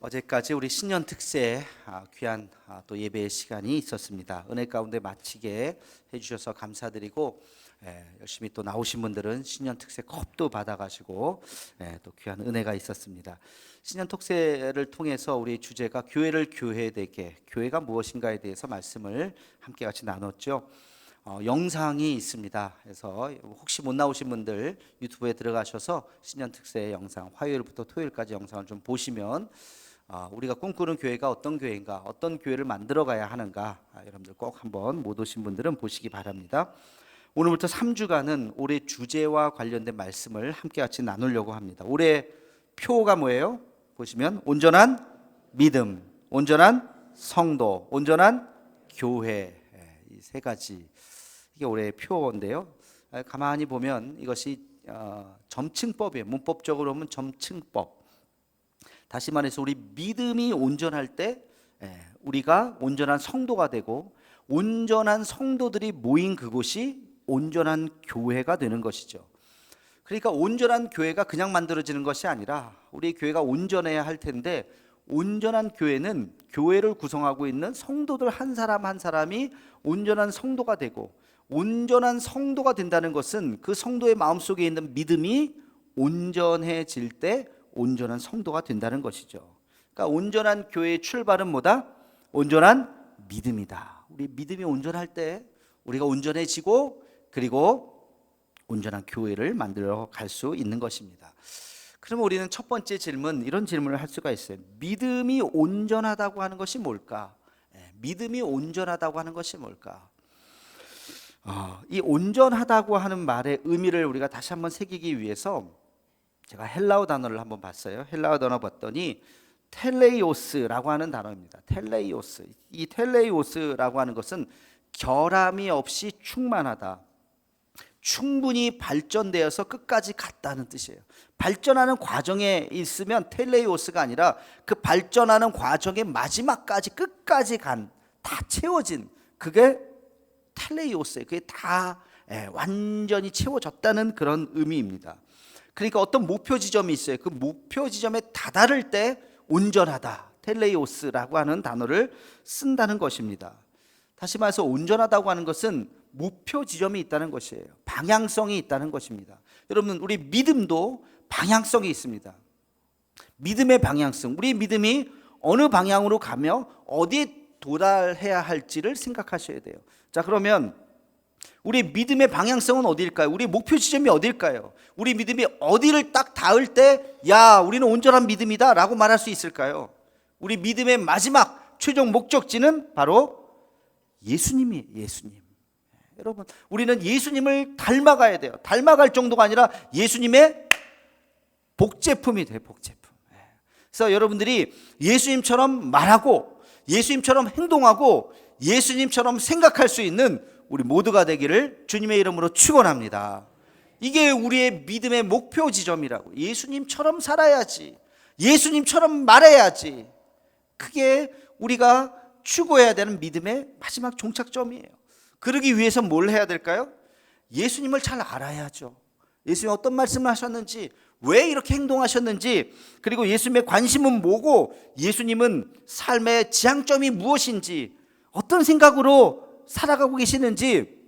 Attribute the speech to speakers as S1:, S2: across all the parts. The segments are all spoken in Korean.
S1: 어제까지 우리 신년 특세 귀한 또 예배의 시간이 있었습니다. 은혜 가운데 마치게 해주셔서 감사드리고, 열심히 또 나오신 분들은 신년 특세 컵도 받아가시고 또 귀한 은혜가 있었습니다. 신년 특세를 통해서 우리 주제가 교회를 교회되게, 교회가 무엇인가에 대해서 말씀을 함께 같이 나눴죠. 영상이 있습니다. 그래서 혹시 못 나오신 분들 유튜브에 들어가셔서 신년 특세 영상, 화요일부터 토요일까지 영상을 좀 보시면 우리가 꿈꾸는 교회가 어떤 교회인가, 어떤 교회를 만들어 가야 하는가, 여러분들 꼭 한번 못 오신 분들은 보시기 바랍니다. 오늘부터 3주간은 올해 주제와 관련된 말씀을 함께 같이 나누려고 합니다. 올해 표가 뭐예요? 보시면 온전한 믿음, 온전한 성도, 온전한 교회, 이 세 가지, 이게 올해의 표인데요. 가만히 보면 이것이 점층법이에요. 문법적으로 보면 점층법. 다시 말해서 우리 믿음이 온전할 때 우리가 온전한 성도가 되고, 온전한 성도들이 모인 그곳이 온전한 교회가 되는 것이죠. 그러니까 온전한 교회가 그냥 만들어지는 것이 아니라 우리 교회가 온전해야 할 텐데, 온전한 교회는 교회를 구성하고 있는 성도들 한 사람 한 사람이 온전한 성도가 되고, 온전한 성도가 된다는 것은 그 성도의 마음속에 있는 믿음이 온전해질 때 온전한 성도가 된다는 것이죠. 그러니까 온전한 교회의 출발은 뭐다? 온전한 믿음이다. 우리 믿음이 온전할 때 우리가 온전해지고, 그리고 온전한 교회를 만들어 갈 수 있는 것입니다. 그러면 우리는 첫 번째 질문, 이런 질문을 할 수가 있어요. 믿음이 온전하다고 하는 것이 뭘까? 믿음이 온전하다고 하는 것이 뭘까? 이 온전하다고 하는 말의 의미를 우리가 다시 한번 새기기 위해서 제가 헬라어 단어를 한번 봤어요. 헬라어 단어 봤더니 텔레이오스라고 하는 단어입니다. 텔레이오스. 이 텔레이오스라고 하는 것은 결함이 없이 충만하다, 충분히 발전되어서 끝까지 갔다는 뜻이에요. 발전하는 과정에 있으면 텔레이오스가 아니라 그 발전하는 과정의 마지막까지, 끝까지 간, 다 채워진, 그게 텔레이오스예요. 그게 다 완전히 채워졌다는 그런 의미입니다. 그러니까 어떤 목표 지점이 있어요. 그 목표 지점에 다다를 때 온전하다, 텔레이오스라고 하는 단어를 쓴다는 것입니다. 다시 말해서 온전하다고 하는 것은 목표 지점이 있다는 것이에요. 방향성이 있다는 것입니다. 여러분, 우리 믿음도 방향성이 있습니다. 믿음의 방향성, 우리 믿음이 어느 방향으로 가며 어디에 도달해야 할지를 생각하셔야 돼요. 자, 그러면 우리 믿음의 방향성은 어디일까요? 우리 목표 지점이 어디일까요? 우리 믿음이 어디를 딱 닿을 때, 야, 우리는 온전한 믿음이다 라고 말할 수 있을까요? 우리 믿음의 마지막 최종 목적지는 바로 예수님이에요. 예수님. 여러분, 우리는 예수님을 닮아가야 돼요. 닮아갈 정도가 아니라 예수님의 복제품이 돼요. 복제품. 그래서 여러분들이 예수님처럼 말하고, 예수님처럼 행동하고, 예수님처럼 생각할 수 있는 우리 모두가 되기를 주님의 이름으로 축원합니다. 이게 우리의 믿음의 목표 지점이라고. 예수님처럼 살아야지, 예수님처럼 말해야지. 그게 우리가 추구해야 되는 믿음의 마지막 종착점이에요. 그러기 위해서 뭘 해야 될까요? 예수님을 잘 알아야죠. 예수님이 어떤 말씀을 하셨는지, 왜 이렇게 행동하셨는지, 그리고 예수님의 관심은 뭐고, 예수님은 삶의 지향점이 무엇인지, 어떤 생각으로 살아가고 계시는지,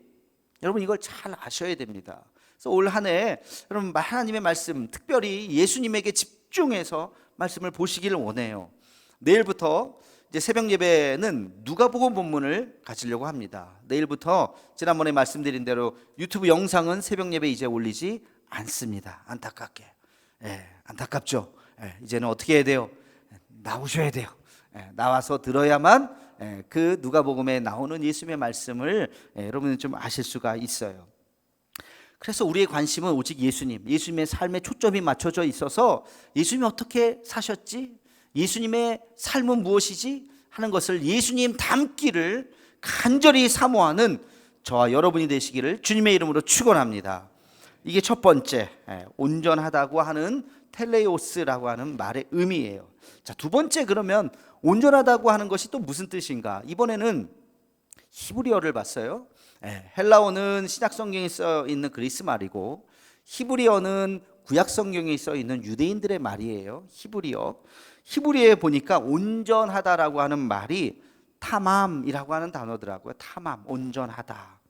S1: 여러분 이걸 잘 아셔야 됩니다. 그래서 올 한 해 여러분 하나님의 말씀, 특별히 예수님에게 집중해서 말씀을 보시기를 원해요. 내일부터 이제 새벽 예배는 누가복음 본문을 가지려고 합니다. 내일부터 지난번에 말씀드린 대로 유튜브 영상은 새벽 예배 이제 올리지 않습니다. 안타깝게. 안타깝죠. 이제는 어떻게 해야 돼요? 나오셔야 돼요. 나와서 들어야만 그 누가복음에 나오는 예수님의 말씀을 여러분은 좀 아실 수가 있어요. 그래서 우리의 관심은 오직 예수님, 예수님의 삶에 초점이 맞춰져 있어서 예수님이 어떻게 사셨지? 예수님의 삶은 무엇이지? 하는 것을 예수님 닮기를 간절히 사모하는 저와 여러분이 되시기를 주님의 이름으로 축원합니다. 이게 첫 번째, 온전하다고 하는 텔레오스라고 하는 말의 의미예요. 자, 두 번째, 그러면 온전하다고 하는 것이 또 무슨 뜻인가? 이번에는 히브리어를 봤어요. 헬라어는 신약 성경에 써 있는 그리스 말이고, 히브리어는 구약 성경에 써 있는 유대인들의 말이에요. 히브리어. 히브리어에 보니까 온전하다라고 하는 말이 타맘이라고 하는 단어더라고요. 타맘, 온전하다.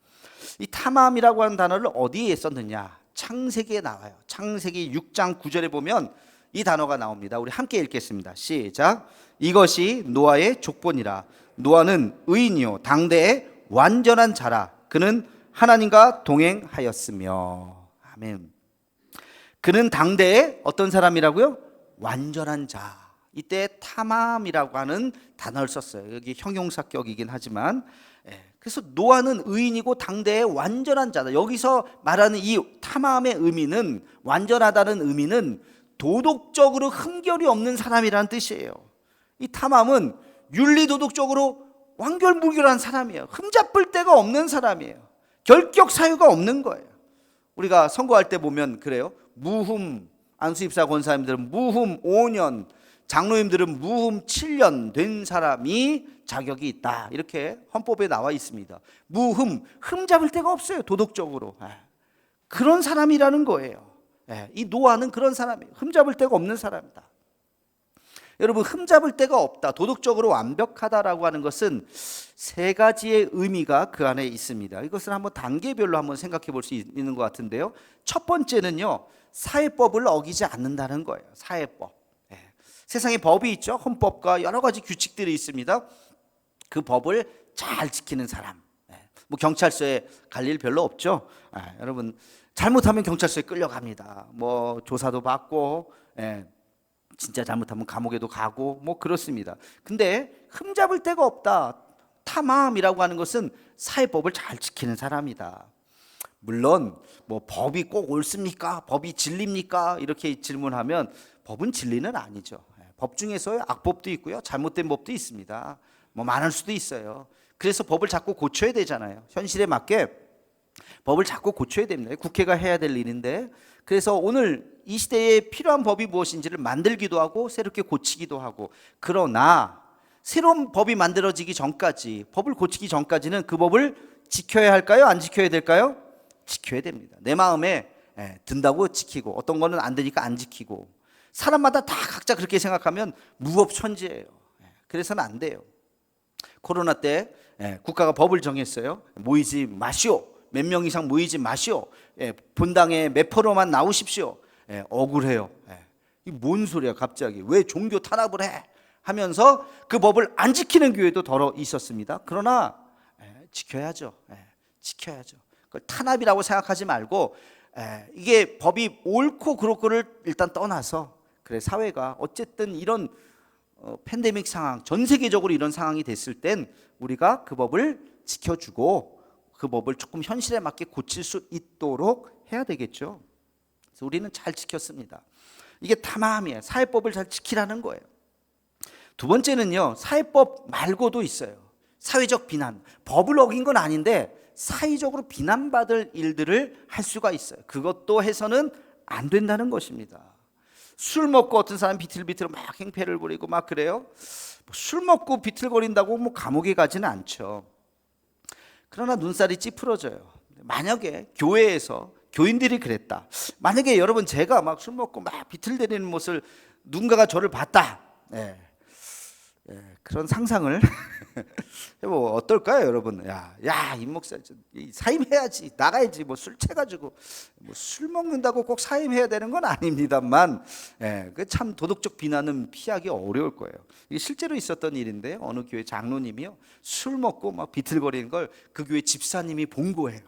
S1: 이 타맘이라고 하는 단어를 어디에 썼느냐? 창세기에 나와요. 창세기 6장 9절에 보면 이 단어가 나옵니다. 우리 함께 읽겠습니다. 시작. 이것이 노아의 족본이라. 노아는 의인이요 당대의 완전한 자라. 그는 하나님과 동행하였으며. 아멘. 그는 당대의 어떤 사람이라고요? 완전한 자. 이때 타맘이라고 하는 단어를 썼어요. 여기 형용사격이긴 하지만, 그래서 노아는 의인이고 당대의 완전한 자다. 여기서 말하는 이 타맘의 의미는, 완전하다는 의미는 도덕적으로 흠결이 없는 사람이라는 뜻이에요. 이 타맘은 윤리도덕적으로 완결무결한 사람이에요. 흠잡을 데가 없는 사람이에요. 결격 사유가 없는 거예요. 우리가 선거할 때 보면 그래요. 무흠, 안수입사 권사님들은 무흠 5년, 장로님들은 무흠 7년 된 사람이 자격이 있다. 이렇게 헌법에 나와 있습니다. 무흠, 흠잡을 데가 없어요. 도덕적으로. 그런 사람이라는 거예요. 이 노아는 그런 사람이에요. 흠잡을 데가 없는 사람이다. 여러분, 흠잡을 데가 없다, 도덕적으로 완벽하다라고 하는 것은 세 가지의 의미가 그 안에 있습니다. 이것을 한번 단계별로 한번 생각해 볼 수 있는 것 같은데요. 첫 번째는요, 사회법을 어기지 않는다는 거예요. 사회법. 세상에 법이 있죠. 헌법과 여러 가지 규칙들이 있습니다. 그 법을 잘 지키는 사람. 뭐 경찰서에 갈 일 별로 없죠. 여러분, 잘못하면 경찰서에 끌려갑니다. 뭐 조사도 받고, 진짜 잘못하면 감옥에도 가고, 뭐 그렇습니다. 근데 흠잡을 데가 없다, 타맘이라고 하는 것은 사회법을 잘 지키는 사람이다. 물론 뭐 법이 꼭 옳습니까? 법이 진리입니까? 이렇게 질문하면 법은 진리는 아니죠. 법 중에서 악법도 있고요, 잘못된 법도 있습니다. 뭐 많을 수도 있어요. 그래서 법을 자꾸 고쳐야 되잖아요. 현실에 맞게 법을 자꾸 고쳐야 됩니다. 국회가 해야 될 일인데, 그래서 오늘 이 시대에 필요한 법이 무엇인지를 만들기도 하고 새롭게 고치기도 하고, 그러나 새로운 법이 만들어지기 전까지, 법을 고치기 전까지는 그 법을 지켜야 할까요? 안 지켜야 될까요? 지켜야 됩니다. 내 마음에 든다고 지키고, 어떤 거는 안 되니까 안 지키고, 사람마다 다 각자 그렇게 생각하면 무법천지예요. 그래서는 안 돼요. 코로나 때 국가가 법을 정했어요. 모이지 마시오. 몇 명 이상 모이지 마시오. 본당에 몇 프로만 나오십시오. 억울해요. 이 뭔 소리야 갑자기. 왜 종교 탄압을 해? 하면서 그 법을 안 지키는 교회도 더러 있었습니다. 그러나 지켜야죠. 지켜야죠. 그걸 탄압이라고 생각하지 말고, 이게 법이 옳고 그렇고를 일단 떠나서, 그래 사회가 어쨌든 이런 팬데믹 상황, 전 세계적으로 이런 상황이 됐을 땐 우리가 그 법을 지켜주고 그 법을 조금 현실에 맞게 고칠 수 있도록 해야 되겠죠. 그래서 우리는 잘 지켰습니다. 이게 타맘이에요. 사회법을 잘 지키라는 거예요. 두 번째는요, 사회법 말고도 있어요. 사회적 비난. 법을 어긴 건 아닌데 사회적으로 비난받을 일들을 할 수가 있어요. 그것도 해서는 안 된다는 것입니다. 술 먹고 어떤 사람 비틀비틀 막 행패를 부리고 막 그래요. 술 먹고 비틀거린다고 뭐 감옥에 가지는 않죠. 그러나 눈살이 찌푸러져요. 만약에 교회에서 교인들이 그랬다. 만약에 여러분 제가 막 술 먹고 막 비틀대리는 모습을 누군가가 저를 봤다. 그런 상상을 해보 어떨까요, 여러분? 이 목사 사임해야지, 나가야지. 뭐 술 채가지고 뭐 술 먹는다고 꼭 사임해야 되는 건 아닙니다만, 그 참 도덕적 비난은 피하기 어려울 거예요. 이게 실제로 있었던 일인데, 어느 교회 장로님이요, 술 먹고 막 비틀거리는 걸 그 교회 집사님이 본 거예요.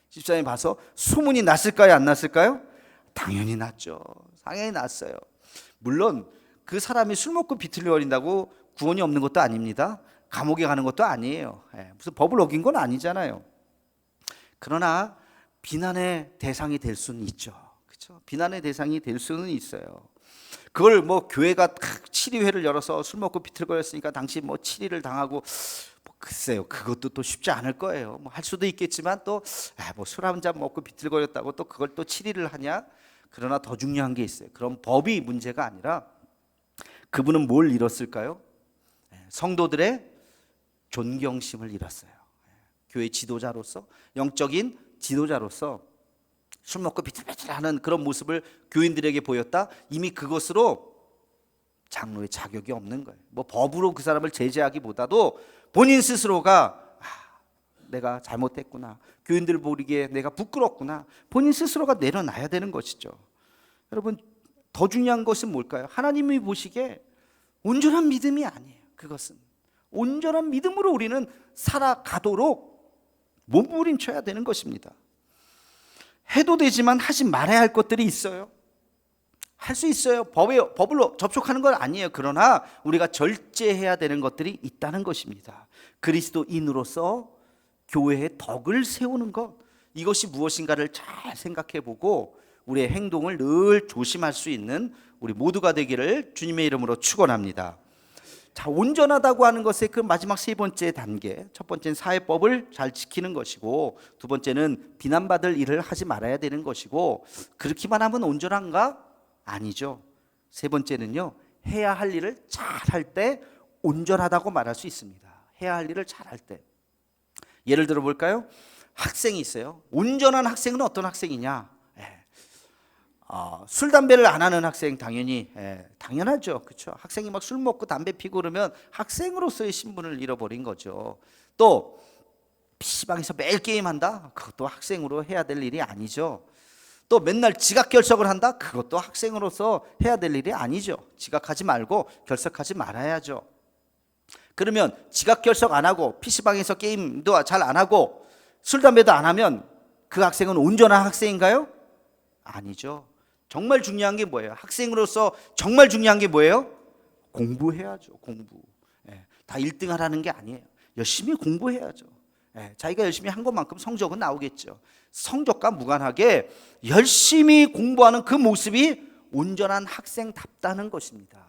S1: 집사님이 봐서 소문이 났을까요, 안 났을까요? 당연히 났죠. 당연히 났어요. 물론 그 사람이 술 먹고 비틀거린다고 구원이 없는 것도 아닙니다. 감옥에 가는 것도 아니에요. 무슨 법을 어긴 건 아니잖아요. 그러나 비난의 대상이 될 수는 있죠. 그렇죠? 비난의 대상이 될 수는 있어요. 그걸 뭐 교회가 치리회를 열어서 술 먹고 비틀거렸으니까 당신 뭐 치리를 당하고, 글쎄요, 그것도 또 쉽지 않을 거예요. 뭐 할 수도 있겠지만 또 뭐 술 한 잔 먹고 비틀거렸다고 또 그걸 또 치리를 하냐? 그러나 더 중요한 게 있어요. 그럼 법이 문제가 아니라 그분은 뭘 잃었을까요? 성도들의 존경심을 잃었어요. 교회 지도자로서, 영적인 지도자로서 술 먹고 비틀비틀하는 그런 모습을 교인들에게 보였다? 이미 그것으로 장로의 자격이 없는 거예요. 뭐 법으로 그 사람을 제재하기보다도 본인 스스로가 내가 잘못했구나, 교인들 보기에 내가 부끄럽구나, 본인 스스로가 내려놔야 되는 것이죠. 여러분, 더 중요한 것은 뭘까요? 하나님이 보시기에 온전한 믿음이 아니에요. 그것은 온전한 믿음으로 우리는 살아가도록 몸부림쳐야 되는 것입니다. 해도 되지만 하지 말아야 할 것들이 있어요. 할 수 있어요. 법으로 접촉하는 건 아니에요. 그러나 우리가 절제해야 되는 것들이 있다는 것입니다. 그리스도인으로서 교회의 덕을 세우는 것, 이것이 무엇인가를 잘 생각해 보고 우리의 행동을 늘 조심할 수 있는 우리 모두가 되기를 주님의 이름으로 축원합니다. 자, 온전하다고 하는 것의 그 마지막 세 번째 단계, 첫 번째는 사회법을 잘 지키는 것이고, 두 번째는 비난받을 일을 하지 말아야 되는 것이고, 그렇게만 하면 온전한가? 아니죠. 세 번째는요, 해야 할 일을 잘 할 때 온전하다고 말할 수 있습니다. 해야 할 일을 잘 할 때. 예를 들어 볼까요? 학생이 있어요. 온전한 학생은 어떤 학생이냐? 술 담배를 안 하는 학생 당연히 당연하죠. 그렇죠? 학생이 막 술 먹고 담배 피고 그러면 학생으로서의 신분을 잃어버린 거죠. 또 PC방에서 매일 게임한다? 그것도 학생으로 해야 될 일이 아니죠. 또 맨날 지각 결석을 한다? 그것도 학생으로서 해야 될 일이 아니죠. 지각하지 말고 결석하지 말아야죠. 그러면 지각 결석 안 하고 PC방에서 게임도 잘 안 하고 술 담배도 안 하면 그 학생은 온전한 학생인가요? 아니죠. 정말 중요한 게 뭐예요? 학생으로서 정말 중요한 게 뭐예요? 공부해야죠. 공부. 다 1등 하라는 게 아니에요. 열심히 공부해야죠. 자기가 열심히 한 것만큼 성적은 나오겠죠. 성적과 무관하게 열심히 공부하는 그 모습이 온전한 학생답다는 것입니다.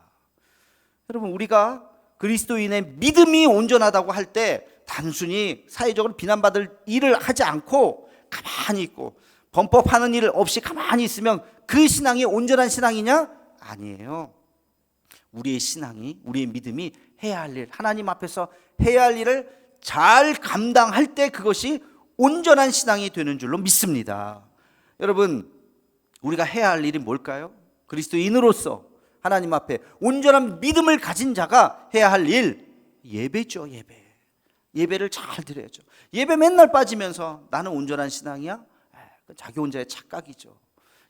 S1: 여러분, 우리가 그리스도인의 믿음이 온전하다고 할 때 단순히 사회적으로 비난받을 일을 하지 않고 가만히 있고 범법하는 일 없이 가만히 있으면 그 신앙이 온전한 신앙이냐? 아니에요. 우리의 신앙이, 우리의 믿음이 해야 할 일, 하나님 앞에서 해야 할 일을 잘 감당할 때 그것이 온전한 신앙이 되는 줄로 믿습니다. 여러분, 우리가 해야 할 일이 뭘까요? 그리스도인으로서 하나님 앞에 온전한 믿음을 가진 자가 해야 할 일, 예배죠. 예배를 잘 드려야죠. 예배 맨날 빠지면서 나는 온전한 신앙이야? 자기 혼자의 착각이죠.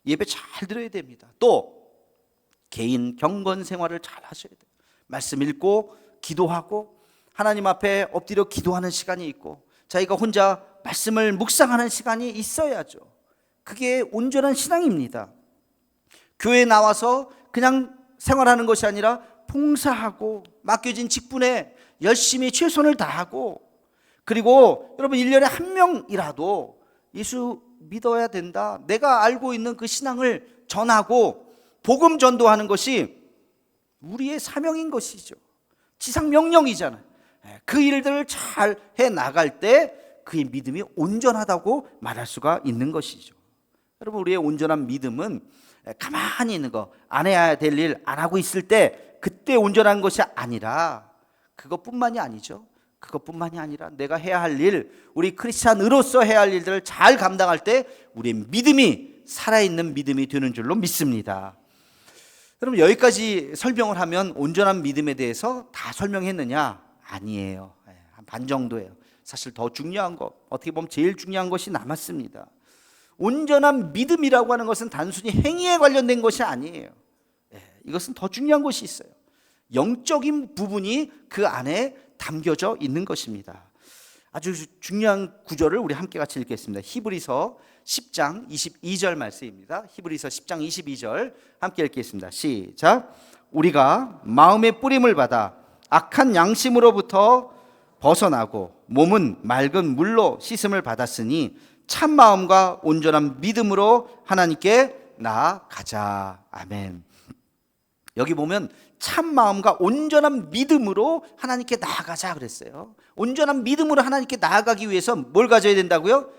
S1: 예배 잘 드려야 됩니다. 또 개인 경건 생활을 잘 하셔야 돼요. 말씀 읽고 기도하고 하나님 앞에 엎드려 기도하는 시간이 있고 자기가 혼자 말씀을 묵상하는 시간이 있어야죠. 그게 온전한 신앙입니다. 교회에 나와서 그냥 생활하는 것이 아니라 봉사하고 맡겨진 직분에 열심히 최선을 다하고, 그리고 여러분 1년에 한 명이라도 예수 믿어야 된다, 내가 알고 있는 그 신앙을 전하고 복음 전도하는 것이 우리의 사명인 것이죠. 지상 명령이잖아요. 그 일들을 잘 해나갈 때 그의 믿음이 온전하다고 말할 수가 있는 것이죠. 여러분, 우리의 온전한 믿음은 가만히 있는 거, 안 해야 될 일 안 하고 있을 때 그때 온전한 것이 아니라, 그것뿐만이 아니죠. 그것뿐만이 아니라 내가 해야 할 일, 우리 크리스찬으로서 해야 할 일들을 잘 감당할 때 우리의 믿음이 살아있는 믿음이 되는 줄로 믿습니다. 여러분, 여기까지 설명을 하면 온전한 믿음에 대해서 다 설명했느냐? 아니에요. 한 반 정도예요. 사실 더 중요한 것, 어떻게 보면 제일 중요한 것이 남았습니다. 온전한 믿음이라고 하는 것은 단순히 행위에 관련된 것이 아니에요. 이것은 더 중요한 것이 있어요. 영적인 부분이 그 안에 담겨져 있는 것입니다. 아주 중요한 구절을 우리 함께 같이 읽겠습니다. 히브리서 10장 22절 말씀입니다. 히브리서 10장 22절 함께 읽겠습니다. 시작. 우리가 마음의 뿌림을 받아 악한 양심으로부터 벗어나고 몸은 맑은 물로 씻음을 받았으니 참 마음과 온전한 믿음으로 하나님께 나아가자. 아멘. 여기 보면 참 마음과 온전한 믿음으로 하나님께 나아가자 그랬어요. 온전한 믿음으로 하나님께 나아가기 위해서 뭘 가져야 된다고요?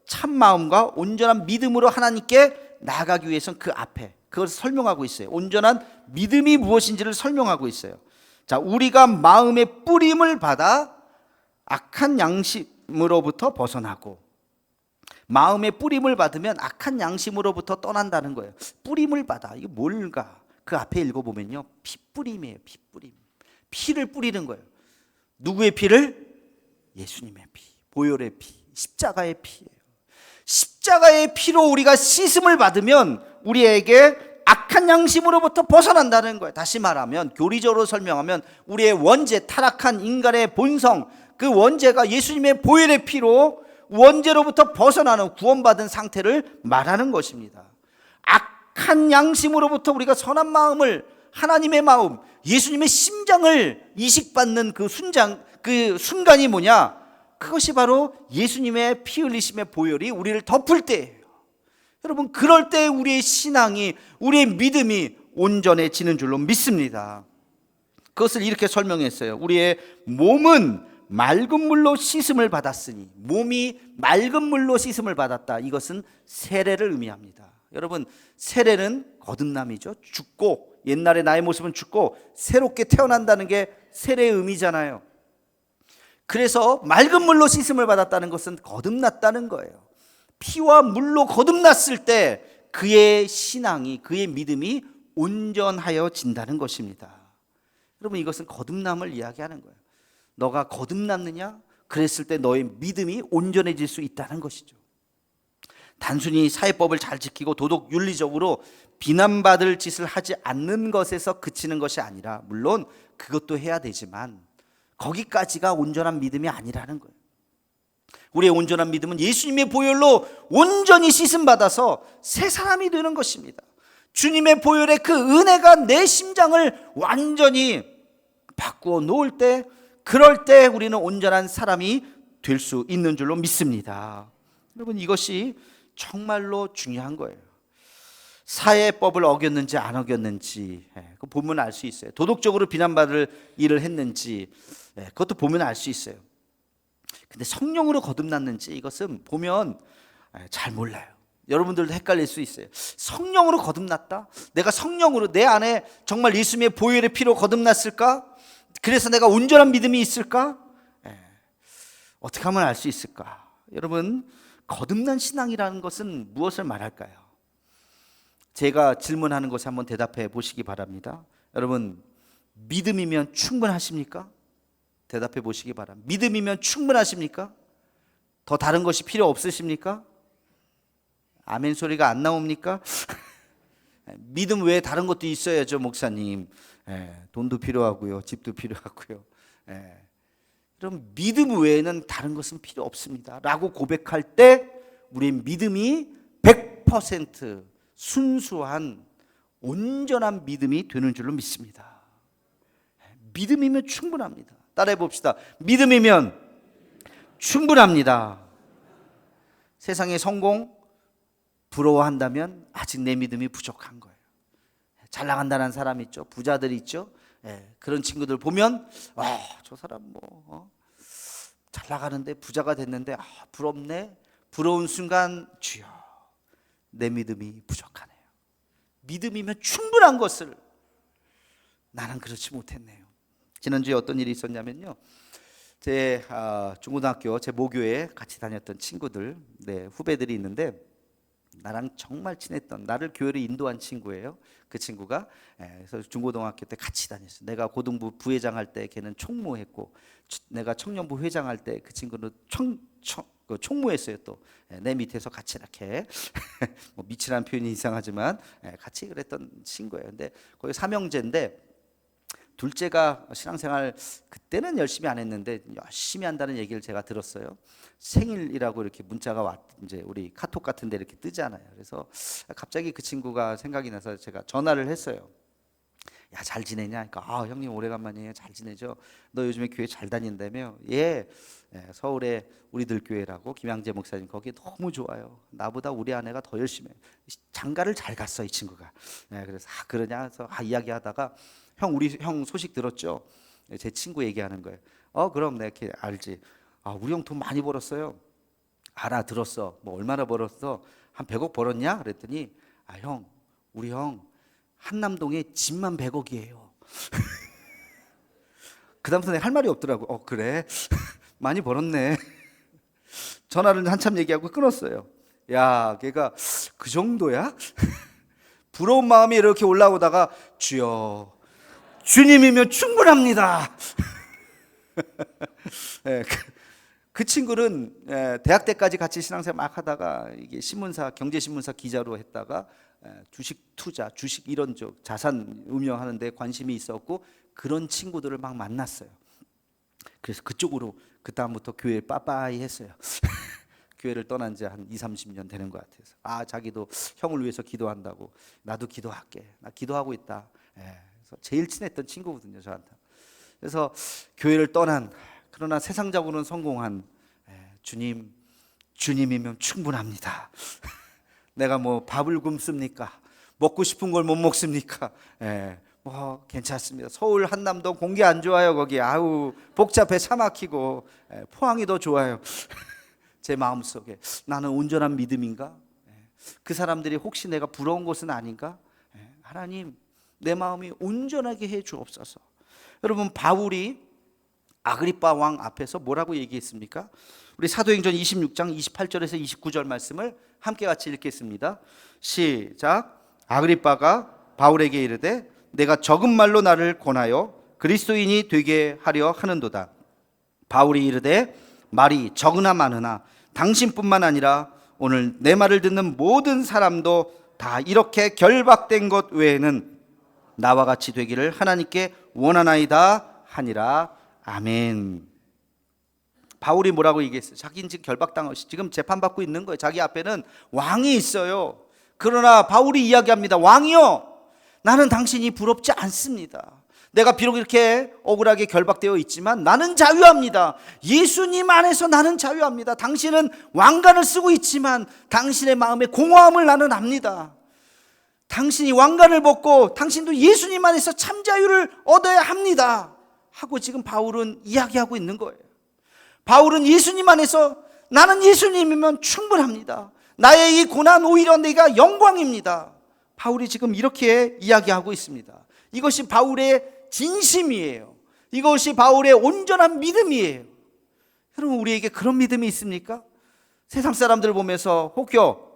S1: 참 마음과 온전한 믿음으로 하나님께 나아가기 위해서는 그 앞에 그것을 설명하고 있어요. 온전한 믿음이 무엇인지를 설명하고 있어요. 자, 우리가 마음의 뿌림을 받아 악한 양심으로부터 벗어나고 마음의 뿌림을 받으면 악한 양심으로부터 떠난다는 거예요. 뿌림을 받아. 이거 뭘까? 그 앞에 읽어보면요, 피뿌림이에요. 피뿌림. 피를 뿌리는 거예요. 누구의 피를? 예수님의 피, 보혈의 피, 십자가의 피예요. 십자가의 피로 우리가 씻음을 받으면 우리에게 악한 양심으로부터 벗어난다는 거예요. 다시 말하면, 교리적으로 설명하면 우리의 원죄, 타락한 인간의 본성, 그 원죄가 예수님의 보혈의 피로 원죄로부터 벗어나는 구원받은 상태를 말하는 것입니다. 악한 양심으로부터 우리가 선한 마음을, 하나님의 마음, 예수님의 심장을 이식받는 그 순간이 뭐냐? 그것이 바로 예수님의 피 흘리심의 보혈이 우리를 덮을 때예요. 여러분, 그럴 때 우리의 신앙이, 우리의 믿음이 온전해지는 줄로 믿습니다. 그것을 이렇게 설명했어요. 우리의 몸은 맑은 물로 씻음을 받았으니, 몸이 맑은 물로 씻음을 받았다. 이것은 세례를 의미합니다. 여러분, 세례는 거듭남이죠. 죽고, 옛날에 나의 모습은 죽고 새롭게 태어난다는 게 세례의 의미잖아요. 그래서 맑은 물로 씻음을 받았다는 것은 거듭났다는 거예요. 피와 물로 거듭났을 때 그의 신앙이, 그의 믿음이 온전하여진다는 것입니다. 여러분, 이것은 거듭남을 이야기하는 거예요. 너가 거듭났느냐? 그랬을 때 너의 믿음이 온전해질 수 있다는 것이죠. 단순히 사회법을 잘 지키고 도덕 윤리적으로 비난받을 짓을 하지 않는 것에서 그치는 것이 아니라, 물론 그것도 해야 되지만 거기까지가 온전한 믿음이 아니라는 거예요. 우리의 온전한 믿음은 예수님의 보혈로 온전히 씻음 받아서 새 사람이 되는 것입니다. 주님의 보혈의 그 은혜가 내 심장을 완전히 바꾸어 놓을 때, 그럴 때 우리는 온전한 사람이 될 수 있는 줄로 믿습니다. 여러분, 이것이 정말로 중요한 거예요. 사회법을 어겼는지 안 어겼는지 그거 보면 알 수 있어요. 도덕적으로 비난받을 일을 했는지 그것도 보면 알 수 있어요. 근데 성령으로 거듭났는지 이것은 보면 잘 몰라요. 여러분들도 헷갈릴 수 있어요. 성령으로 거듭났다? 내가 성령으로, 내 안에 정말 예수님의 보혈의 피로 거듭났을까? 그래서 내가 온전한 믿음이 있을까? 어떻게 하면 알 수 있을까? 여러분, 거듭난 신앙이라는 것은 무엇을 말할까요? 제가 질문하는 것에 한번 대답해 보시기 바랍니다. 여러분, 믿음이면 충분하십니까? 대답해 보시기 바랍니다. 믿음이면 충분하십니까? 더 다른 것이 필요 없으십니까? 아멘 소리가 안 나옵니까? 믿음 외에 다른 것도 있어야죠, 목사님. 돈도 필요하고요, 집도 필요하고요. 그럼 믿음 외에는 다른 것은 필요 없습니다 라고 고백할 때 우리의 믿음이 100% 순수한 온전한 믿음이 되는 줄로 믿습니다. 믿음이면 충분합니다. 따라해 봅시다. 믿음이면 충분합니다. 세상의 성공 부러워한다면 아직 내 믿음이 부족한 거예요. 잘 나간다는 사람 있죠, 부자들 있죠. 그런 친구들 보면 저 사람 잘 나가는데 부자가 됐는데 부럽네. 부러운 순간, 주여 내 믿음이 부족하네요. 믿음이면 충분한 것을 나는 그렇지 못했네요. 지난주에 어떤 일이 있었냐면요, 제 중고등학교 제 모교에 같이 다녔던 친구들, 후배들이 있는데 나랑 정말 친했던, 나를 교회로 인도한 친구예요. 그 친구가 그래서 중고등학교 때 같이 다녔어요. 내가 고등부 부회장 할 때 걔는 총무했고, 내가 청년부 회장 할 때 그 친구는 총무했어요. 또 내 밑에서 같이 이렇게 뭐 밑이라는 표현이 이상하지만 같이 그랬던 친구예요. 근데 거기 삼형제인데 둘째가 신앙생활 그때는 열심히 안 했는데 열심히 한다는 얘기를 제가 들었어요. 생일이라고 이렇게 문자가 이제 우리 카톡 같은 데 이렇게 뜨잖아요. 그래서 갑자기 그 친구가 생각이 나서 제가 전화를 했어요. 야, 잘 지내냐? 그러니까 형님 오래간만이에요. 잘 지내죠? 너 요즘에 교회 잘 다닌다며? 예, 서울에 우리들 교회라고, 김양재 목사님 거기 너무 좋아요. 나보다 우리 아내가 더 열심히 해요. 장가를 잘 갔어, 이 친구가. 그래서 그러냐 해서 이야기하다가 우리 형 소식 들었죠? 제 친구 얘기하는 거예요. 그럼 내가 이렇게 알지. 우리 형 돈 많이 벌었어요. 알아, 들었어. 뭐 얼마나 벌었어? 한 100억 벌었냐? 그랬더니 형, 우리 형 한남동에 집만 100억이에요. 그 다음부터 내가 할 말이 없더라고. 그래? 많이 벌었네. 전화를 한참 얘기하고 끊었어요. 야, 걔가 그 정도야? 부러운 마음이 이렇게 올라오다가 주여, 주님이면 충분합니다. 예, 그 친구는 대학 때까지 같이 신앙생활 막 하다가 이게 신문사, 경제신문사 기자로 했다가 주식 투자, 주식 이런 쪽 자산 운영하는데 관심이 있었고 그런 친구들을 막 만났어요. 그래서 그쪽으로 그 다음부터 교회를 빠빠이 했어요. 교회를 떠난 지 한 20-30년 되는 것 같아서 자기도 형을 위해서 기도한다고 나도 기도할게. 나 기도하고 있다. 그래서 제일 친했던 친구거든요, 저한테. 그래서 교회를 떠난 그러나 세상적으로는 성공한 주님이면 충분합니다. 내가 뭐 밥을 굶습니까? 먹고 싶은 걸 못 먹습니까? 뭐 괜찮습니다. 서울 한남동 공기 안 좋아요. 거기 아우 복잡해, 차 막히고 포항이 더 좋아요. 제 마음속에 나는 온전한 믿음인가? 그 사람들이 혹시 내가 부러운 것은 아닌가? 하나님, 내 마음이 온전하게 해 주옵소서. 여러분, 바울이 아그리빠 왕 앞에서 뭐라고 얘기했습니까? 우리 사도행전 26장 28절에서 29절 말씀을 함께 같이 읽겠습니다. 시작. 아그리빠가 바울에게 이르되 내가 적은 말로 나를 권하여 그리스도인이 되게 하려 하는도다. 바울이 이르되 말이 적으나 많으나 당신뿐만 아니라 오늘 내 말을 듣는 모든 사람도 다 이렇게 결박된 것 외에는 나와 같이 되기를 하나님께 원하나이다 하니라. 아멘. 바울이 뭐라고 얘기했어요? 자기는 지금 결박당하시 지금 재판받고 있는 거예요. 자기 앞에는 왕이 있어요. 그러나 바울이 이야기합니다. 왕이요, 나는 당신이 부럽지 않습니다. 내가 비록 이렇게 억울하게 결박되어 있지만 나는 자유합니다. 예수님 안에서 나는 자유합니다. 당신은 왕관을 쓰고 있지만 당신의 마음의 공허함을 나는 압니다. 당신이 왕관을 벗고 당신도 예수님 안에서 참 자유를 얻어야 합니다 하고 지금 바울은 이야기하고 있는 거예요. 바울은 예수님 안에서 나는 예수님이면 충분합니다. 나의 이 고난 오히려 내가 영광입니다. 바울이 지금 이렇게 이야기하고 있습니다. 이것이 바울의 진심이에요. 이것이 바울의 온전한 믿음이에요. 여러분, 우리에게 그런 믿음이 있습니까? 세상 사람들 보면서 혹여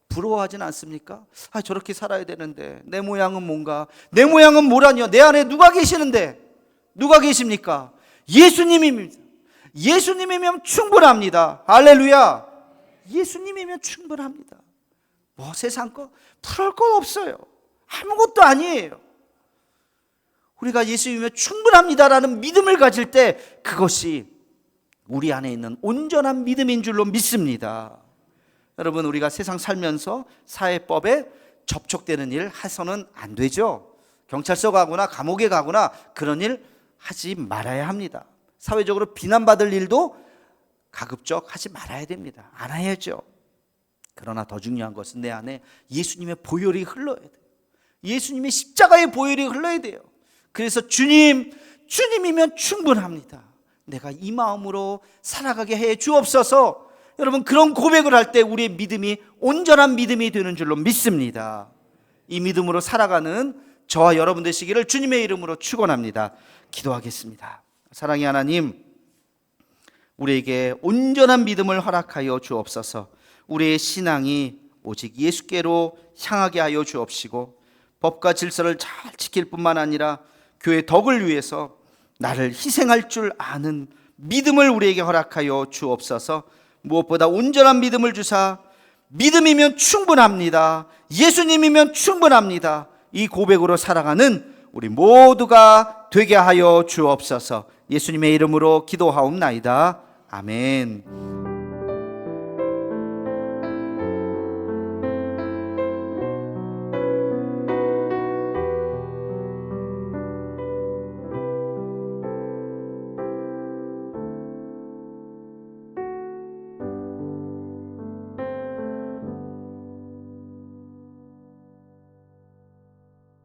S1: 부러워하진 않습니까? 저렇게 살아야 되는데 내 모양은 뭔가, 내 모양은 뭐라니요? 내 안에 누가 계시는데? 누가 계십니까? 예수님입니다. 예수님이면 충분합니다. 할렐루야. 예수님이면 충분합니다. 뭐 세상 거 부러울 것 없어요. 아무것도 아니에요. 우리가 예수님이면 충분합니다라는 믿음을 가질 때 그것이 우리 안에 있는 온전한 믿음인 줄로 믿습니다. 여러분, 우리가 세상 살면서 사회법에 접촉되는 일 해서는 안 되죠. 경찰서 가거나 감옥에 가거나 그런 일 하지 말아야 합니다. 사회적으로 비난받을 일도 가급적 하지 말아야 됩니다. 안 해야죠. 그러나 더 중요한 것은 내 안에 예수님의 보혈이 흘러야 돼요. 예수님의 십자가의 보혈이 흘러야 돼요. 그래서 주님이면 충분합니다. 내가 이 마음으로 살아가게 해 주옵소서. 여러분, 그런 고백을 할 때 우리의 믿음이 온전한 믿음이 되는 줄로 믿습니다. 이 믿음으로 살아가는 저와 여러분 되시기를 주님의 이름으로 축원합니다. 기도하겠습니다. 사랑의 하나님, 우리에게 온전한 믿음을 허락하여 주옵소서. 우리의 신앙이 오직 예수께로 향하게 하여 주옵시고 법과 질서를 잘 지킬 뿐만 아니라 교회 덕을 위해서 나를 희생할 줄 아는 믿음을 우리에게 허락하여 주옵소서. 무엇보다 온전한 믿음을 주사 믿음이면 충분합니다. 예수님이면 충분합니다. 이 고백으로 살아가는 우리 모두가 되게 하여 주옵소서. 예수님의 이름으로 기도하옵나이다. 아멘.